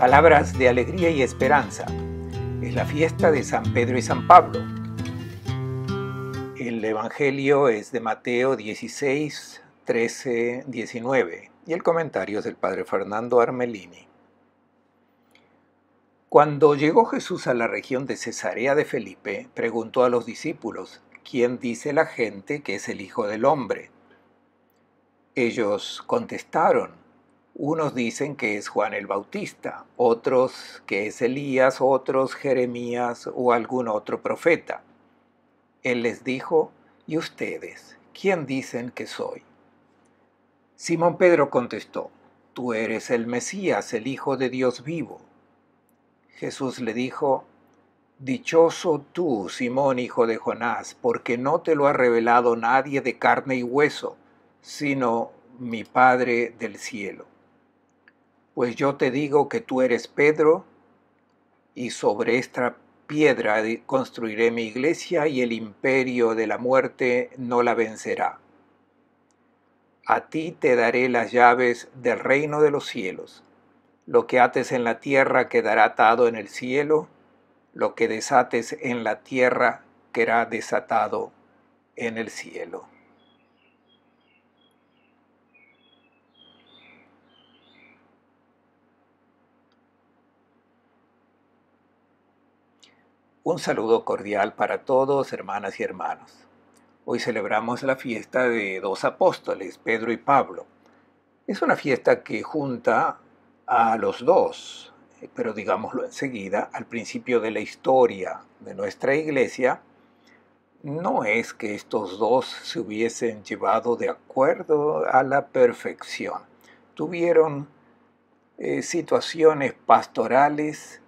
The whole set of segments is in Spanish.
Palabras de alegría y esperanza. Es la fiesta de San Pedro y San Pablo. El Evangelio es de Mateo 16, 13, 19 y el comentario es del Padre Fernando Armelini. Cuando llegó Jesús a la región de Cesarea de Felipe, preguntó a los discípulos: ¿Quién dice la gente que es el Hijo del Hombre? Ellos contestaron: unos dicen que es Juan el Bautista, otros que es Elías, otros Jeremías o algún otro profeta. Él les dijo: ¿y ustedes, quién dicen que soy? Simón Pedro contestó: tú eres el Mesías, el Hijo de Dios vivo. Jesús le dijo: dichoso tú, Simón, hijo de Jonás, porque no te lo ha revelado nadie de carne y hueso, sino mi Padre del cielo. Pues yo te digo que tú eres Pedro, y sobre esta piedra construiré mi iglesia, y el imperio de la muerte no la vencerá. A ti te daré las llaves del reino de los cielos. Lo que ates en la tierra quedará atado en el cielo, lo que desates en la tierra quedará desatado en el cielo. Un saludo cordial para todos, hermanas y hermanos. Hoy celebramos la fiesta de dos apóstoles, Pedro y Pablo. Es una fiesta que junta a los dos, pero digámoslo enseguida, al principio de la historia de nuestra iglesia, no es que estos dos se hubiesen llevado de acuerdo a la perfección. Tuvieron situaciones pastorales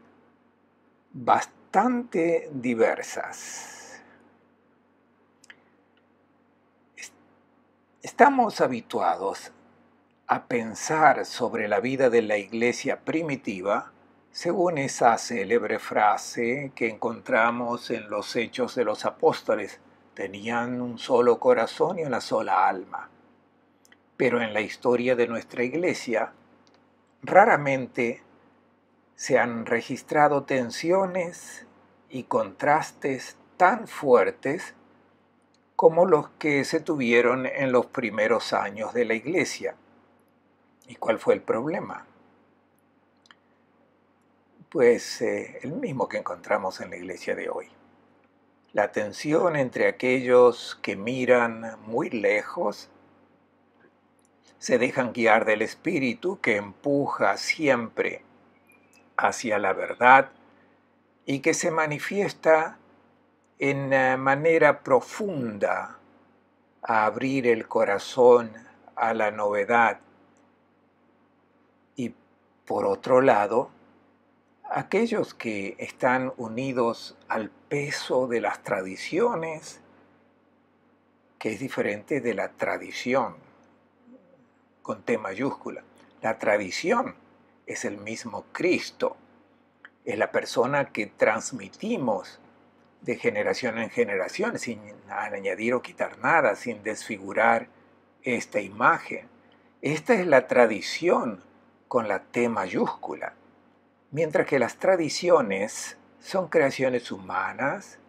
bastante diversas. Estamos habituados a pensar sobre la vida de la iglesia primitiva según esa célebre frase que encontramos en los Hechos de los Apóstoles: tenían un solo corazón y una sola alma. Pero en la historia de nuestra iglesia raramente se han registrado tensiones y contrastes tan fuertes como los que se tuvieron en los primeros años de la iglesia. ¿Y cuál fue el problema? Pues el mismo que encontramos en la iglesia de hoy. La tensión entre aquellos que miran muy lejos, se dejan guiar del Espíritu que empuja siempre hacia la verdad y que se manifiesta en manera profunda a abrir el corazón a la novedad. Y por otro lado, aquellos que están unidos al peso de las tradiciones, que es diferente de la tradición, con T mayúscula. La tradición es el mismo Cristo, es la persona que transmitimos de generación en generación, sin añadir o quitar nada, sin desfigurar esta imagen. Esta es la tradición con la T mayúscula. Mientras que las tradiciones son creaciones humanas,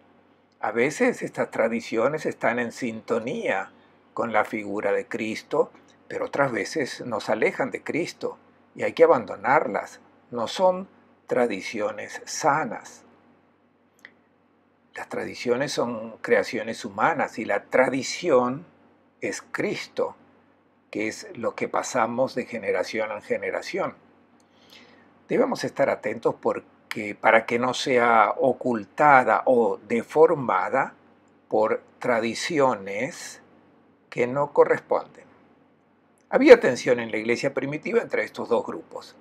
a veces estas tradiciones están en sintonía con la figura de Cristo, pero otras veces nos alejan de Cristo y hay que abandonarlas. No son tradiciones sanas. Las tradiciones son creaciones humanas y la tradición es Cristo, que es lo que pasamos de generación en generación. Debemos estar atentos para que no sea ocultada o deformada por tradiciones que no corresponden. Había tensión en la iglesia primitiva entre estos dos grupos.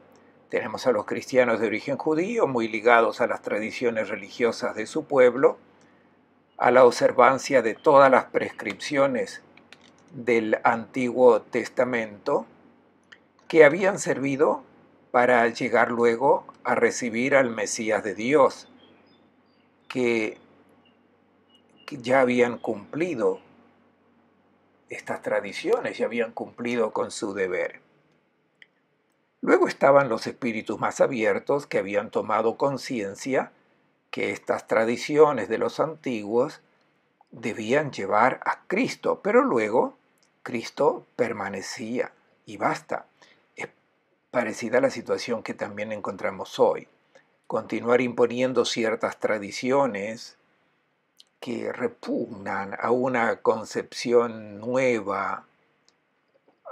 Tenemos a los cristianos de origen judío, muy ligados a las tradiciones religiosas de su pueblo, a la observancia de todas las prescripciones del Antiguo Testamento, que habían servido para llegar luego a recibir al Mesías de Dios, que ya habían cumplido estas tradiciones, ya habían cumplido con su deber. Luego estaban los espíritus más abiertos que habían tomado conciencia que estas tradiciones de los antiguos debían llevar a Cristo, pero luego Cristo permanecía y basta. Es parecida a la situación que también encontramos hoy. Continuar imponiendo ciertas tradiciones que repugnan a una concepción nueva,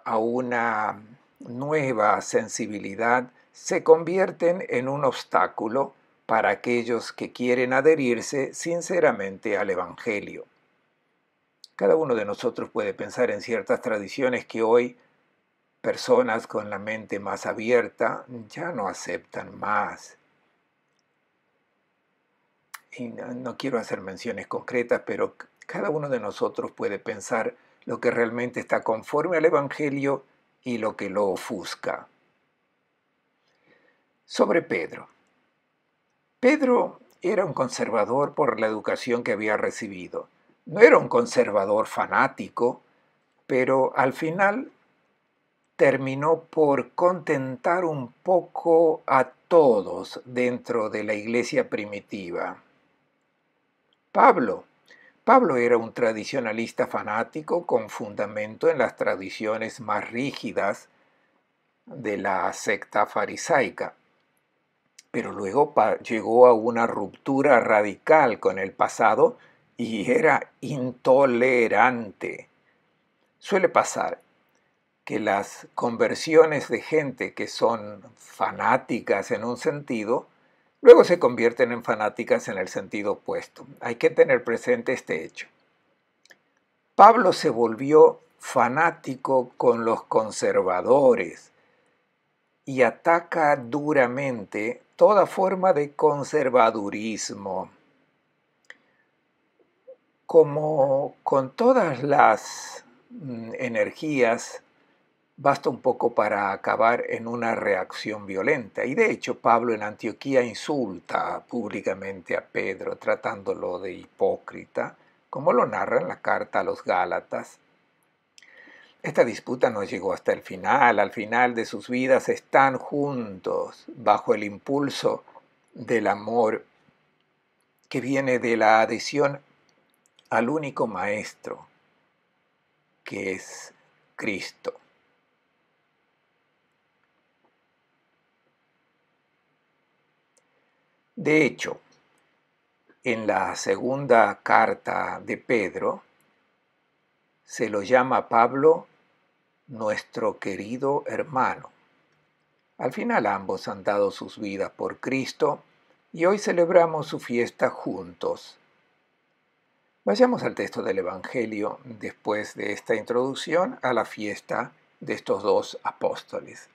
a una nueva sensibilidad, se convierten en un obstáculo para aquellos que quieren adherirse sinceramente al Evangelio. Cada uno de nosotros puede pensar en ciertas tradiciones que hoy personas con la mente más abierta ya no aceptan más. Y no quiero hacer menciones concretas, pero cada uno de nosotros puede pensar lo que realmente está conforme al Evangelio y lo que lo ofusca. Sobre Pedro. Pedro era un conservador por la educación que había recibido. No era un conservador fanático, pero al final terminó por contentar un poco a todos dentro de la iglesia primitiva. Pablo era un tradicionalista fanático con fundamento en las tradiciones más rígidas de la secta farisaica, pero luego llegó a una ruptura radical con el pasado y era intolerante. Suele pasar que las conversiones de gente que son fanáticas en un sentido, luego se convierten en fanáticas en el sentido opuesto. Hay que tener presente este hecho. Pablo se volvió fanático con los conservadores y ataca duramente toda forma de conservadurismo. Como con todas las energías, basta un poco para acabar en una reacción violenta. Y de hecho, Pablo en Antioquía insulta públicamente a Pedro, tratándolo de hipócrita, como lo narra en la carta a los Gálatas. Esta disputa no llegó hasta el final. Al final de sus vidas están juntos, bajo el impulso del amor que viene de la adhesión al único Maestro, que es Cristo. De hecho, en la segunda carta de Pedro, se lo llama a Pablo nuestro querido hermano. Al final ambos han dado sus vidas por Cristo y hoy celebramos su fiesta juntos. Vayamos al texto del Evangelio después de esta introducción a la fiesta de estos dos apóstoles.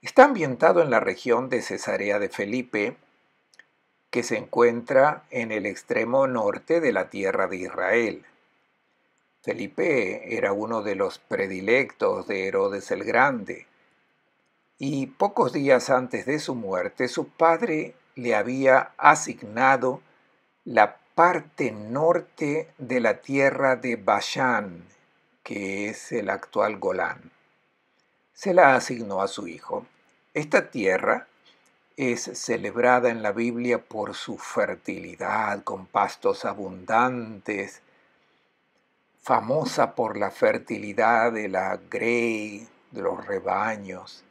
Está ambientado en la región de Cesarea de Felipe, que se encuentra en el extremo norte de la tierra de Israel. Felipe era uno de los predilectos de Herodes el Grande, y pocos días antes de su muerte, su padre le había asignado la parte norte de la tierra de Bashán, que es el actual Golán. Se la asignó a su hijo. Esta tierra es celebrada en la Biblia por su fertilidad, con pastos abundantes, famosa por la fertilidad de la grey, de los rebaños.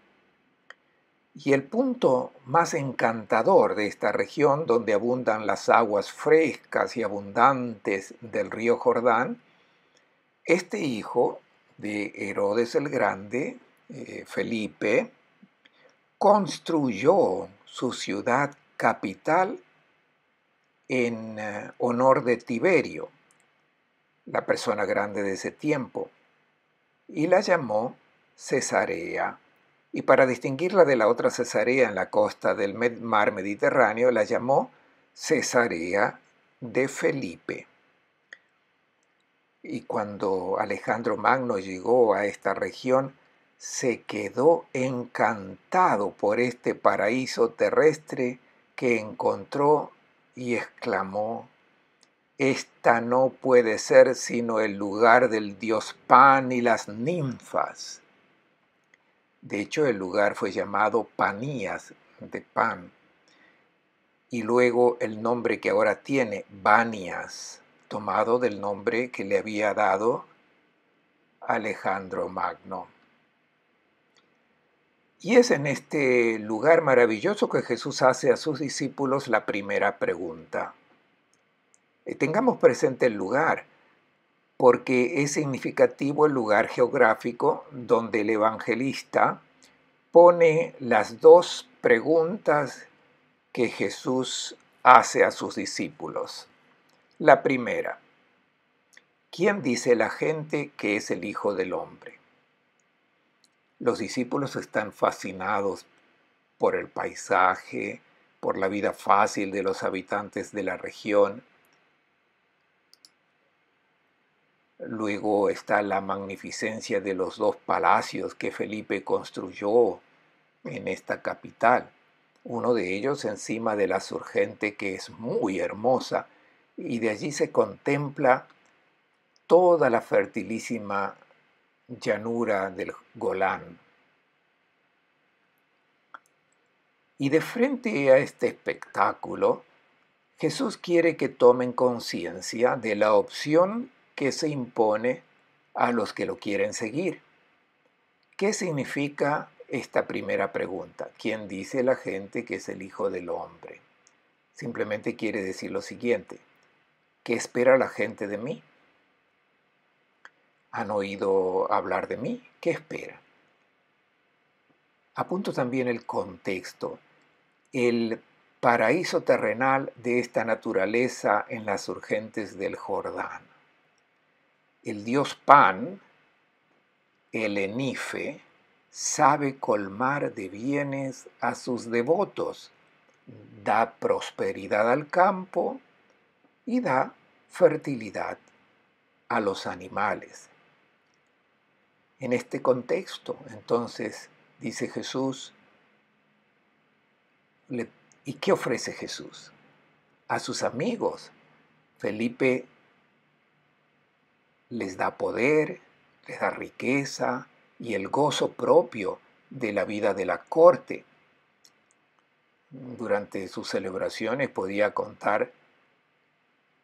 Y el punto más encantador de esta región, donde abundan las aguas frescas y abundantes del río Jordán, este hijo de Herodes el Grande, Felipe, construyó su ciudad capital en honor de Tiberio, la persona grande de ese tiempo, y la llamó Cesarea. Y para distinguirla de la otra Cesarea en la costa del mar Mediterráneo, la llamó Cesarea de Felipe. Y cuando Alejandro Magno llegó a esta región, se quedó encantado por este paraíso terrestre que encontró y exclamó: esta no puede ser sino el lugar del dios Pan y las ninfas. De hecho, el lugar fue llamado Panías, de pan, y luego el nombre que ahora tiene, Banias, tomado del nombre que le había dado Alejandro Magno. Y es en este lugar maravilloso que Jesús hace a sus discípulos la primera pregunta. Tengamos presente el lugar, porque es significativo el lugar geográfico donde el evangelista pone las dos preguntas que Jesús hace a sus discípulos. La primera, ¿quién dice la gente que es el Hijo del Hombre? Los discípulos están fascinados por el paisaje, por la vida fácil de los habitantes de la región. Luego está la magnificencia de los dos palacios que Felipe construyó en esta capital. Uno de ellos encima de la surgente, que es muy hermosa, y de allí se contempla toda la fertilísima llanura del Golán. Y de frente a este espectáculo, Jesús quiere que tomen conciencia de la opción que se impone a los que lo quieren seguir. ¿Qué significa esta primera pregunta? ¿Quién dice la gente que es el Hijo del Hombre? Simplemente quiere decir lo siguiente: ¿qué espera la gente de mí? ¿Han oído hablar de mí? ¿Qué espera? Apunto también el contexto. El paraíso terrenal de esta naturaleza en las urgentes del Jordán. El dios Pan, el Enife, sabe colmar de bienes a sus devotos, da prosperidad al campo y da fertilidad a los animales. En este contexto, entonces, dice Jesús, ¿y qué ofrece Jesús? A sus amigos. Felipe les da poder, les da riqueza y el gozo propio de la vida de la corte. Durante sus celebraciones podía contar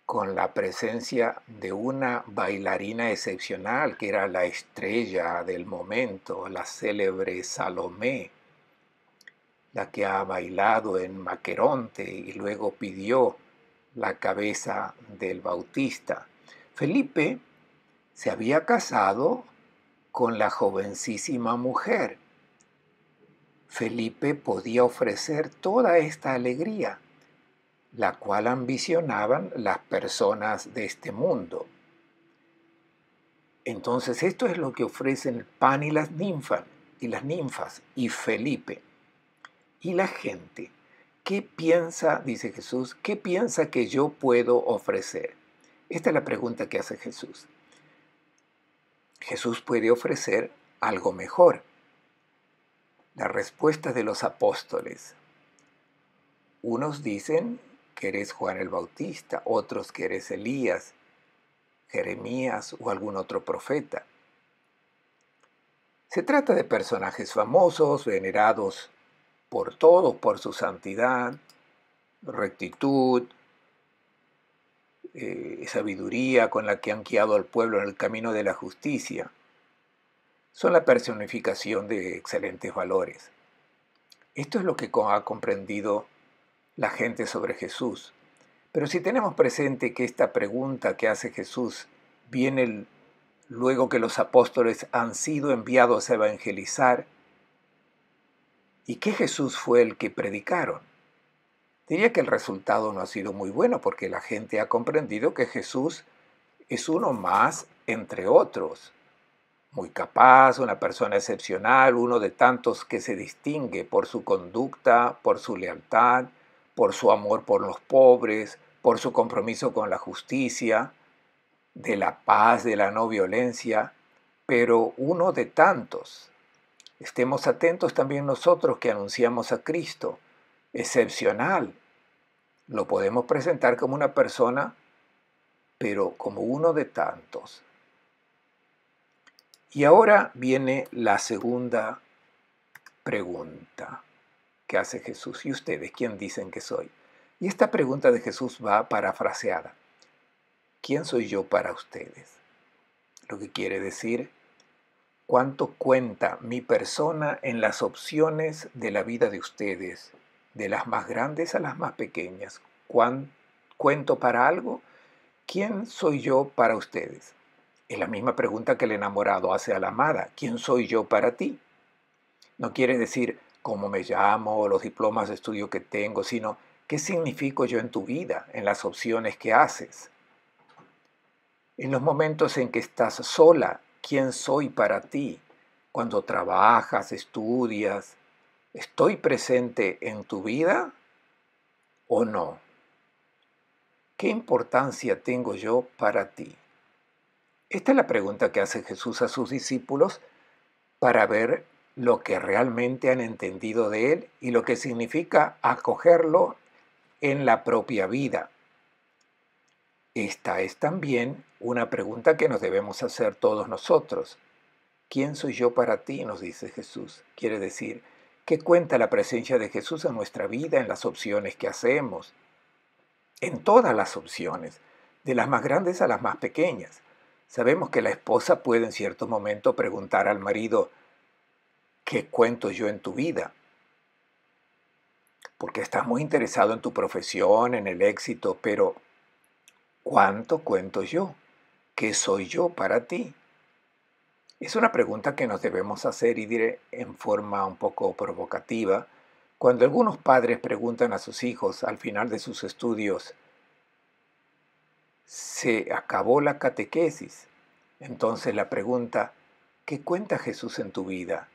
con la presencia de una bailarina excepcional que era la estrella del momento, la célebre Salomé, la que ha bailado en Maqueronte y luego pidió la cabeza del Bautista. Felipe se había casado con la jovencísima mujer. Felipe podía ofrecer toda esta alegría, la cual ambicionaban las personas de este mundo. Entonces esto es lo que ofrecen el Pan y las ninfas y Felipe. Y la gente, ¿qué piensa, dice Jesús, qué piensa que yo puedo ofrecer? Esta es la pregunta que hace Jesús. Jesús puede ofrecer algo mejor. La respuesta de los apóstoles. Unos dicen que eres Juan el Bautista, otros que eres Elías, Jeremías o algún otro profeta. Se trata de personajes famosos, venerados por todos por su santidad, rectitud, sabiduría con la que han guiado al pueblo en el camino de la justicia. Son la personificación de excelentes valores. Esto es lo que ha comprendido la gente sobre Jesús. Pero si tenemos presente que esta pregunta que hace Jesús viene luego que los apóstoles han sido enviados a evangelizar y que Jesús fue el que predicaron, diría que el resultado no ha sido muy bueno porque la gente ha comprendido que Jesús es uno más entre otros, muy capaz, una persona excepcional, uno de tantos que se distingue por su conducta, por su lealtad, por su amor por los pobres, por su compromiso con la justicia, de la paz, de la no violencia, pero uno de tantos. Estemos atentos también nosotros que anunciamos a Cristo, excepcional. Lo podemos presentar como una persona, pero como uno de tantos. Y ahora viene la segunda pregunta que hace Jesús. ¿Y ustedes quién dicen que soy? Y esta pregunta de Jesús va parafraseada. ¿Quién soy yo para ustedes? Lo que quiere decir, ¿cuánto cuenta mi persona en las opciones de la vida de ustedes, de las más grandes a las más pequeñas? ¿Cuento para algo? ¿Quién soy yo para ustedes? Es la misma pregunta que el enamorado hace a la amada. ¿Quién soy yo para ti? No quiere decir cómo me llamo o los diplomas de estudio que tengo, sino qué significo yo en tu vida, en las opciones que haces. En los momentos en que estás sola, ¿quién soy para ti? Cuando trabajas, estudias, ¿estoy presente en tu vida o no? ¿Qué importancia tengo yo para ti? Esta es la pregunta que hace Jesús a sus discípulos para ver lo que realmente han entendido de Él y lo que significa acogerlo en la propia vida. Esta es también una pregunta que nos debemos hacer todos nosotros. ¿Quién soy yo para ti?, nos dice Jesús. Quiere decir, ¿qué cuenta la presencia de Jesús en nuestra vida, en las opciones que hacemos? En todas las opciones, de las más grandes a las más pequeñas. Sabemos que la esposa puede en cierto momento preguntar al marido, ¿qué cuento yo en tu vida? Porque estás muy interesado en tu profesión, en el éxito, pero ¿cuánto cuento yo? ¿Qué soy yo para ti? Es una pregunta que nos debemos hacer y diré en forma un poco provocativa. Cuando algunos padres preguntan a sus hijos al final de sus estudios, ¿se acabó la catequesis? Entonces la pregunta, ¿qué cuenta Jesús en tu vida?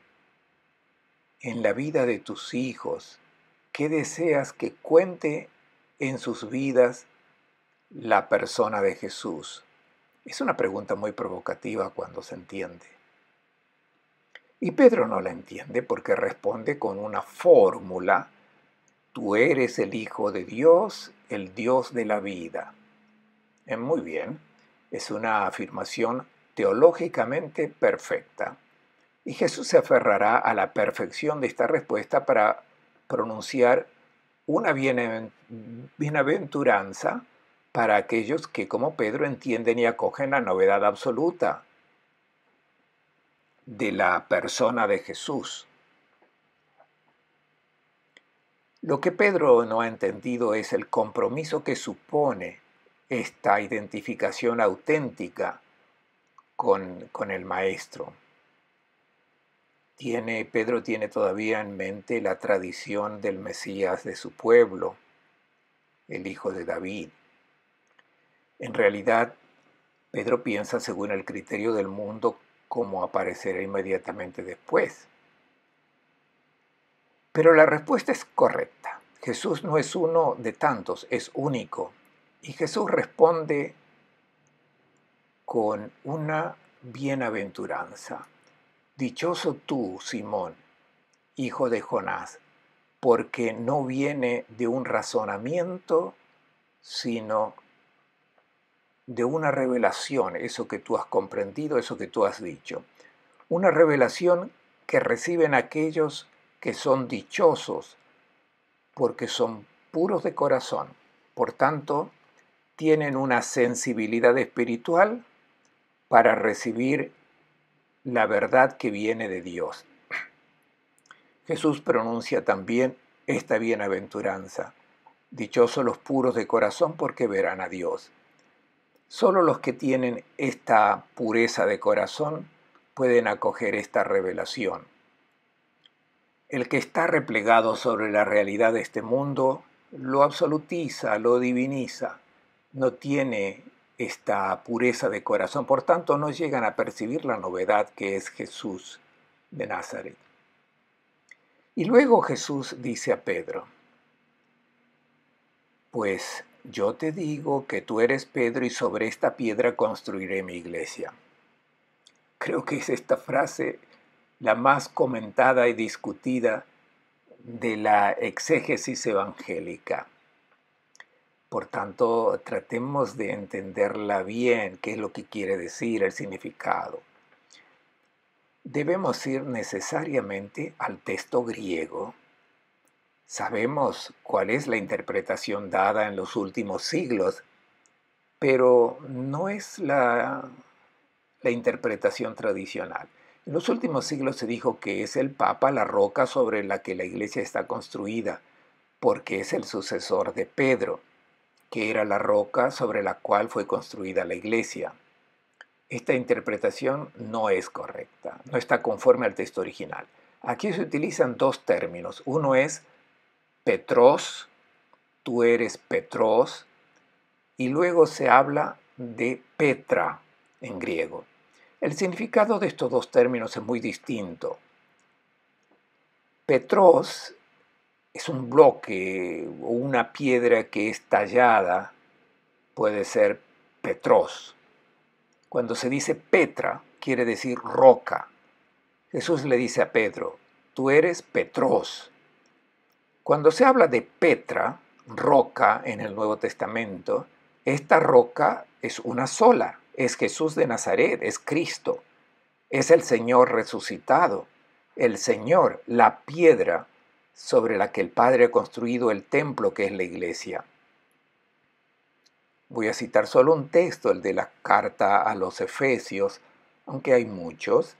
En la vida de tus hijos, ¿qué deseas que cuente en sus vidas la persona de Jesús? Es una pregunta muy provocativa cuando se entiende. Y Pedro no la entiende porque responde con una fórmula. Tú eres el Hijo de Dios, el Dios de la vida. Muy bien, es una afirmación teológicamente perfecta. Y Jesús se aferrará a la perfección de esta respuesta para pronunciar una bienaventuranza para aquellos que, como Pedro, entienden y acogen la novedad absoluta de la persona de Jesús. Lo que Pedro no ha entendido es el compromiso que supone esta identificación auténtica con el Maestro. Pedro tiene todavía en mente la tradición del Mesías de su pueblo, el hijo de David. En realidad, Pedro piensa según el criterio del mundo como aparecerá inmediatamente después. Pero la respuesta es correcta. Jesús no es uno de tantos, es único. Y Jesús responde con una bienaventuranza. Dichoso tú, Simón, hijo de Jonás, porque no viene de un razonamiento, sino de una revelación, eso que tú has comprendido, eso que tú has dicho. Una revelación que reciben aquellos que son dichosos, porque son puros de corazón. Por tanto, tienen una sensibilidad espiritual para recibir la verdad que viene de Dios. Jesús pronuncia también esta bienaventuranza. Dichosos los puros de corazón porque verán a Dios. Solo los que tienen esta pureza de corazón pueden acoger esta revelación. El que está replegado sobre la realidad de este mundo lo absolutiza, lo diviniza, no tiene esta pureza de corazón, por tanto no llegan a percibir la novedad que es Jesús de Nazaret. Y luego Jesús dice a Pedro, pues yo te digo que tú eres Pedro y sobre esta piedra construiré mi iglesia. Creo que es esta frase la más comentada y discutida de la exégesis evangélica. Por tanto, tratemos de entenderla bien, qué es lo que quiere decir, el significado. debemos ir necesariamente al texto griego. Sabemos cuál es la interpretación dada en los últimos siglos, pero no es la interpretación tradicional. En los últimos siglos se dijo que es el Papa la roca sobre la que la iglesia está construida, porque es el sucesor de Pedro, que era la roca sobre la cual fue construida la iglesia. Esta interpretación no es correcta, no está conforme al texto original. Aquí se utilizan dos términos. Uno es Petros, tú eres Petros, y luego se habla de Petra en griego. El significado de estos dos términos es muy distinto. Petros es un bloque o una piedra que es tallada, puede ser Petros. Cuando se dice Petra, quiere decir roca. Jesús le dice a Pedro, tú eres Petros. Cuando se habla de Petra, roca en el Nuevo Testamento, esta roca es una sola, es Jesús de Nazaret, es Cristo, es el Señor resucitado, el Señor, la piedra sobre la que el Padre ha construido el templo que es la iglesia. Voy a citar solo un texto, el de la carta a los Efesios, aunque hay muchos.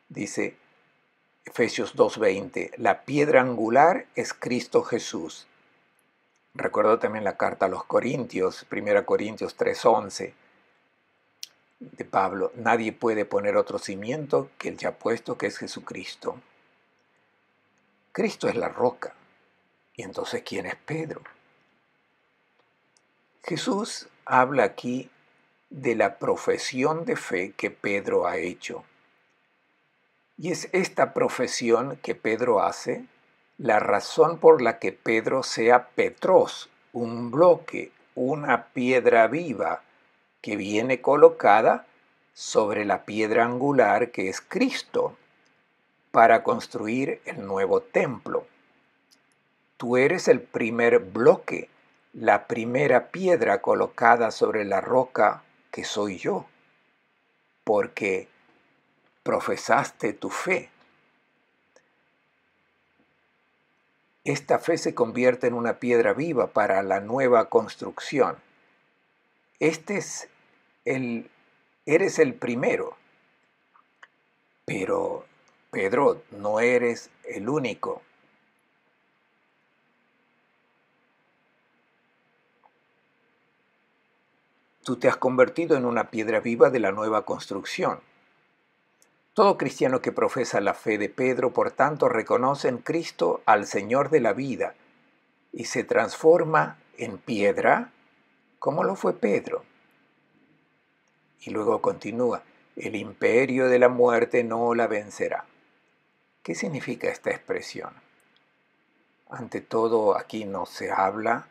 Dice Efesios 2:20, la piedra angular es Cristo Jesús. Recuerdo también la carta a los Corintios, 1 Corintios 3:11, de Pablo, nadie puede poner otro cimiento que el ya puesto, que es Jesucristo. Cristo es la roca. Y entonces, ¿quién es Pedro? Jesús habla aquí de la profesión de fe que Pedro ha hecho. Y es esta profesión que Pedro hace la razón por la que Pedro sea Petros, un bloque, una piedra viva que viene colocada sobre la piedra angular que es Cristo para construir el nuevo templo. Tú eres el primer bloque, la primera piedra colocada sobre la roca que soy yo, porque profesaste tu fe. Esta fe se convierte en una piedra viva para la nueva construcción. Eres el primero, pero Pedro, no eres el único. Tú te has convertido en una piedra viva de la nueva construcción. Todo cristiano que profesa la fe de Pedro, por tanto, reconoce en Cristo al Señor de la vida y se transforma en piedra, como lo fue Pedro. Y luego continúa, el imperio de la muerte no la vencerá. ¿Qué significa esta expresión? Ante todo, aquí no se habla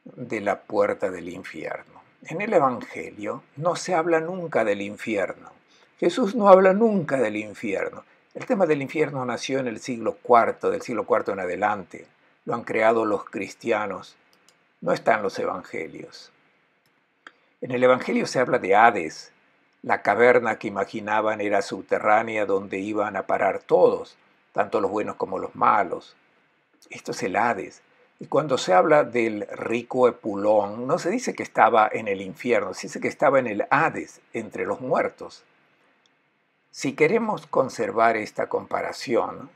de la puerta del infierno. En el Evangelio no se habla nunca del infierno. Jesús no habla nunca del infierno. El tema del infierno nació en el siglo IV, del siglo IV en adelante. Lo han creado los cristianos. No está en los Evangelios. En el Evangelio se habla de Hades. La caverna que imaginaban era subterránea donde iban a parar todos, tanto los buenos como los malos. Esto es el Hades. Y cuando se habla del rico Epulón, no se dice que estaba en el infierno, se dice que estaba en el Hades, entre los muertos. Si queremos conservar esta comparación,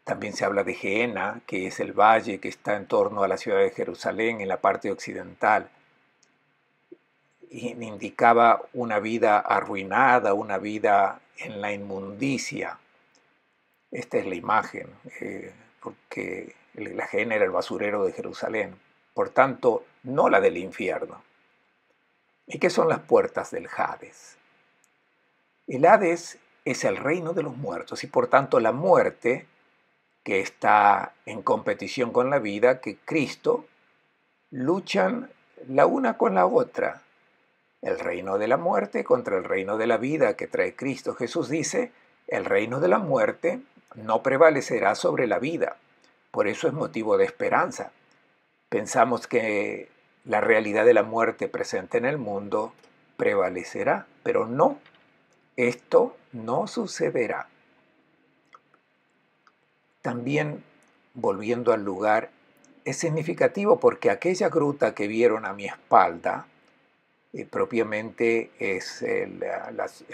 también se habla de Gehenna, que es el valle que está en torno a la ciudad de Jerusalén, en la parte occidental. Y indicaba una vida arruinada, una vida en la inmundicia. Esta es la imagen, porque la Gehenna era el basurero de Jerusalén, por tanto, no la del infierno. ¿Y qué son las puertas del Hades? El Hades es el reino de los muertos y por tanto la muerte que está en competición con la vida, que Cristo, luchan la una con la otra. El reino de la muerte contra el reino de la vida que trae Cristo. Jesús dice, el reino de la muerte no prevalecerá sobre la vida. Por eso es motivo de esperanza. Pensamos que la realidad de la muerte presente en el mundo prevalecerá, pero no. esto no sucederá. También, volviendo al lugar, es significativo porque aquella gruta que vieron a mi espalda, propiamente es el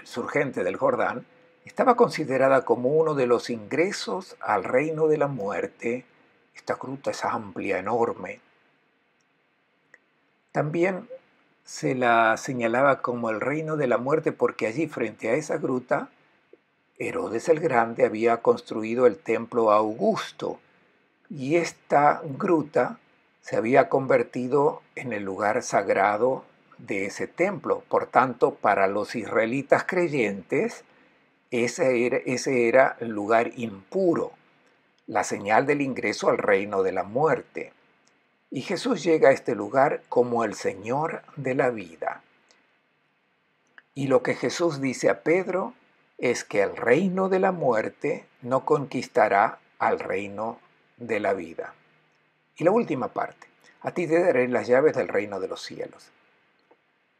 surgente del Jordán, estaba considerada como uno de los ingresos al reino de la muerte. Esta gruta es amplia, enorme. También se la señalaba como el reino de la muerte porque allí, frente a esa gruta, Herodes el Grande había construido el templo Augusto, y esta gruta se había convertido en el lugar sagrado de ese templo. Por tanto, para los israelitas creyentes, ese era el lugar impuro, la señal del ingreso al reino de la muerte. Y Jesús llega a este lugar como el Señor de la vida. Y lo que Jesús dice a Pedro es que el reino de la muerte no conquistará al reino de la vida. Y la última parte: a ti te daré las llaves del reino de los cielos.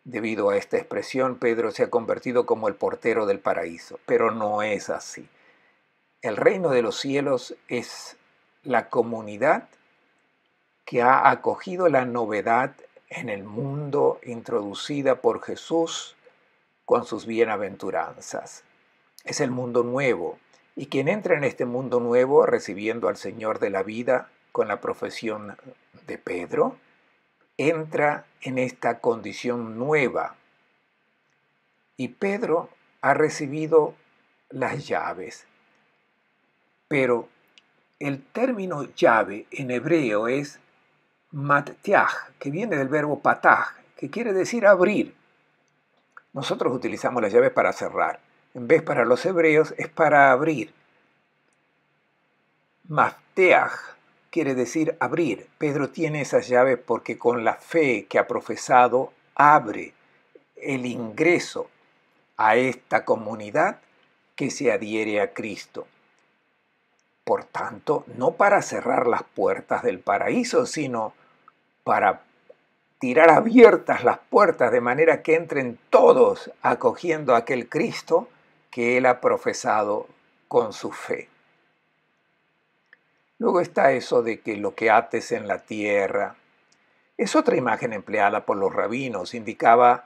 Debido a esta expresión, Pedro se ha convertido como el portero del paraíso, pero no es así. El reino de los cielos es la comunidad que ha acogido la novedad en el mundo introducida por Jesús con sus bienaventuranzas. Es el mundo nuevo, y quien entra en este mundo nuevo recibiendo al Señor de la vida con la profesión de Pedro, entra en esta condición nueva. Y Pedro ha recibido las llaves. Pero el término llave en hebreo es mattiaj, que viene del verbo pataj, que quiere decir abrir. Nosotros utilizamos las llaves para cerrar. En vez, para los hebreos es para abrir. Mafteaj quiere decir abrir. Pedro tiene esas llaves porque con la fe que ha profesado abre el ingreso a esta comunidad que se adhiere a Cristo. Por tanto, no para cerrar las puertas del paraíso, sino para tirar abiertas las puertas de manera que entren todos acogiendo a aquel Cristo que él ha profesado con su fe. Luego está eso de que lo que ates en la tierra. Es otra imagen empleada por los rabinos. Indicaba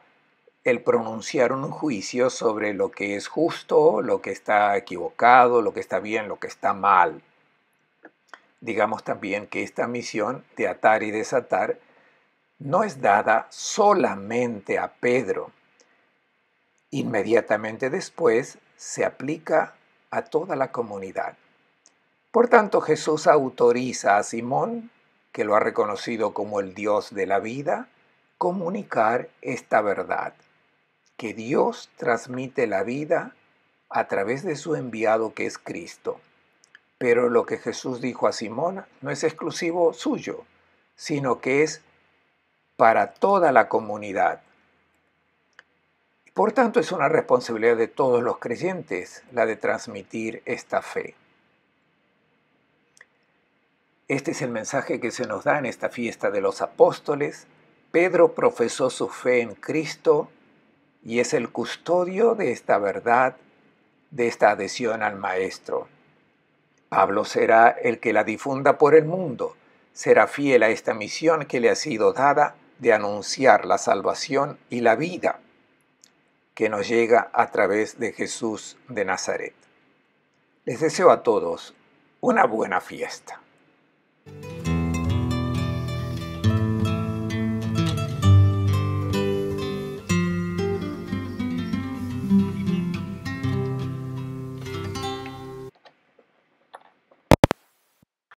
el pronunciar un juicio sobre lo que es justo, lo que está equivocado, lo que está bien, lo que está mal. Digamos también que esta misión de atar y desatar no es dada solamente a Pedro. Inmediatamente después se aplica a toda la comunidad. Por tanto, Jesús autoriza a Simón, que lo ha reconocido como el Dios de la vida, comunicar esta verdad, que Dios transmite la vida a través de su enviado que es Cristo. Pero lo que Jesús dijo a Simón no es exclusivo suyo, sino que es para toda la comunidad. Por tanto, es una responsabilidad de todos los creyentes la de transmitir esta fe. Este es el mensaje que se nos da en esta fiesta de los apóstoles. Pedro profesó su fe en Cristo y es el custodio de esta verdad, de esta adhesión al Maestro. Pablo será el que la difunda por el mundo, será fiel a esta misión que le ha sido dada de anunciar la salvación y la vida que nos llega a través de Jesús de Nazaret. Les deseo a todos una buena fiesta.